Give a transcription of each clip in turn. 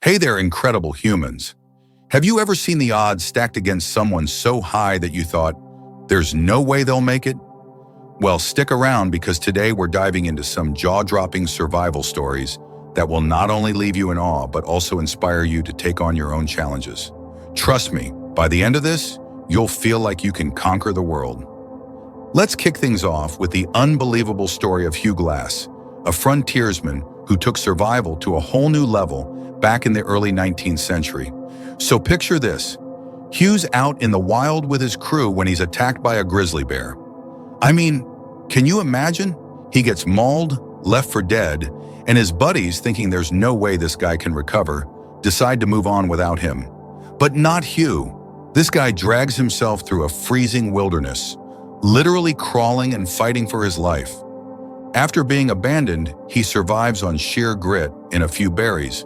Hey there, incredible humans. Have you ever seen the odds stacked against someone so high that you thought, there's no way they'll make it? Well, stick around because today we're diving into some jaw-dropping survival stories that will not only leave you in awe, but also inspire you to take on your own challenges. Trust me, by the end of this, you'll feel like you can conquer the world. Let's kick things off with the unbelievable story of Hugh Glass, a frontiersman who took survival to a whole new level back in the early 19th century. So picture this. Hugh's out in the wild with his crew when he's attacked by a grizzly bear. I mean, can you imagine? He gets mauled, left for dead, and his buddies, thinking there's no way this guy can recover, decide to move on without him. But not Hugh. This guy drags himself through a freezing wilderness, literally crawling and fighting for his life. After being abandoned, he survives on sheer grit and a few berries.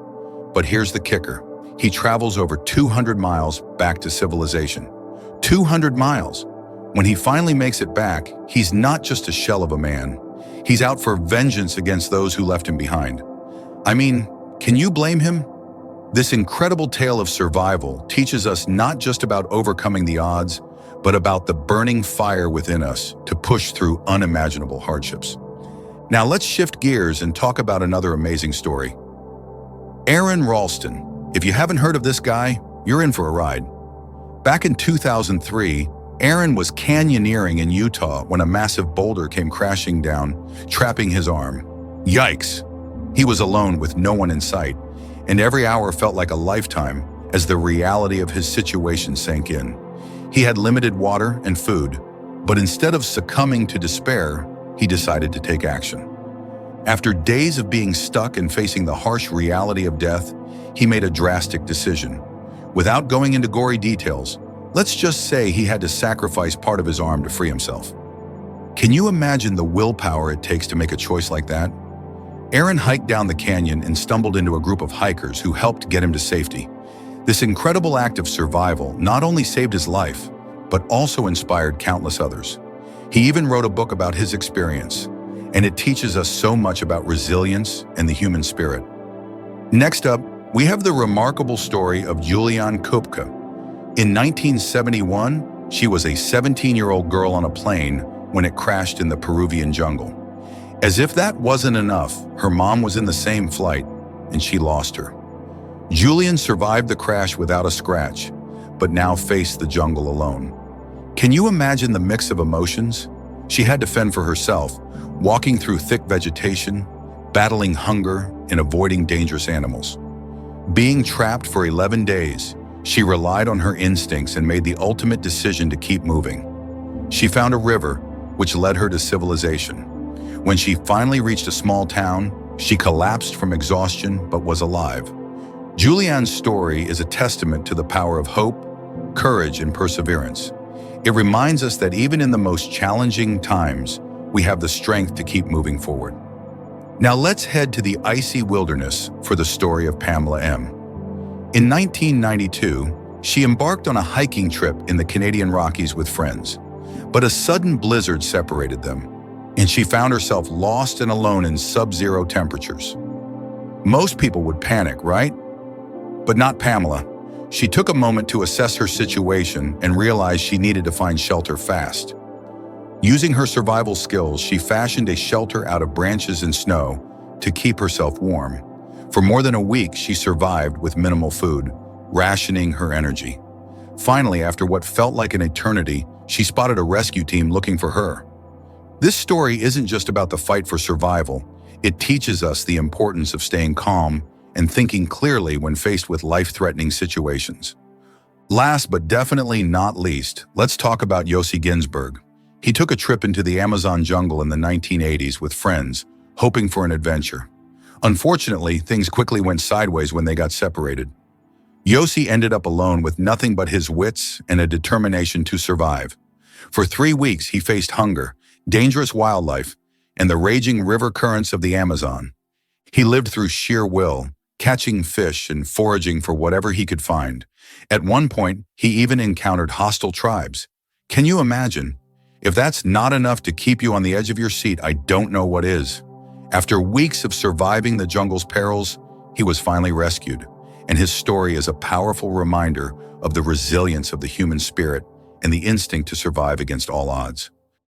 But here's the kicker. He travels over 200 miles back to civilization. 200 miles. When he finally makes it back, he's not just a shell of a man. He's out for vengeance against those who left him behind. I mean, can you blame him? This incredible tale of survival teaches us not just about overcoming the odds, but about the burning fire within us to push through unimaginable hardships. Now let's shift gears and talk about another amazing story. Aron Ralston. If you haven't heard of this guy, you're in for a ride. Back in 2003, Aron was canyoneering in Utah when a massive boulder came crashing down, trapping his arm. Yikes! He was alone with no one in sight, and every hour felt like a lifetime as the reality of his situation sank in. He had limited water and food, but instead of succumbing to despair, he decided to take action. After days of being stuck and facing the harsh reality of death, he made a drastic decision. Without going into gory details, let's just say he had to sacrifice part of his arm to free himself. Can you imagine the willpower it takes to make a choice like that? Aron hiked down the canyon and stumbled into a group of hikers who helped get him to safety. This incredible act of survival not only saved his life, but also inspired countless others. He even wrote a book about his experience, and it teaches us so much about resilience and the human spirit. Next up, we have the remarkable story of Juliane Koepcke. In 1971, she was a 17-year-old girl on a plane when it crashed in the Peruvian jungle. As if that wasn't enough, her mom was in the same flight, and she lost her. Juliane survived the crash without a scratch, but now faced the jungle alone. Can you imagine the mix of emotions? She had to fend for herself, walking through thick vegetation, battling hunger, and avoiding dangerous animals. Being trapped for 11 days, she relied on her instincts and made the ultimate decision to keep moving. She found a river, which led her to civilization. When she finally reached a small town, she collapsed from exhaustion but was alive. Juliane's story is a testament to the power of hope, courage, and perseverance. It reminds us that even in the most challenging times, we have the strength to keep moving forward. Now let's head to the icy wilderness for the story of Pamela M. In 1992, she embarked on a hiking trip in the Canadian Rockies with friends, but a sudden blizzard separated them, and she found herself lost and alone in sub-zero temperatures. Most people would panic, right? But not Pamela. She took a moment to assess her situation and realized she needed to find shelter fast. Using her survival skills, she fashioned a shelter out of branches and snow to keep herself warm. For more than a week, she survived with minimal food, rationing her energy. Finally, after what felt like an eternity, she spotted a rescue team looking for her. This story isn't just about the fight for survival. It teaches us the importance of staying calm and thinking clearly when faced with life-threatening situations. Last but definitely not least, let's talk about Yossi Ginsberg. He took a trip into the Amazon jungle in the 1980s with friends, hoping for an adventure. Unfortunately, things quickly went sideways when they got separated. Yossi ended up alone with nothing but his wits and a determination to survive. For 3 weeks, he faced hunger, dangerous wildlife, and the raging river currents of the Amazon. He lived through sheer will, catching fish and foraging for whatever he could find. At one point, he even encountered hostile tribes. Can you imagine? If that's not enough to keep you on the edge of your seat, I don't know what is. After weeks of surviving the jungle's perils, he was finally rescued. and his story is a powerful reminder of the resilience of the human spirit and the instinct to survive against all odds.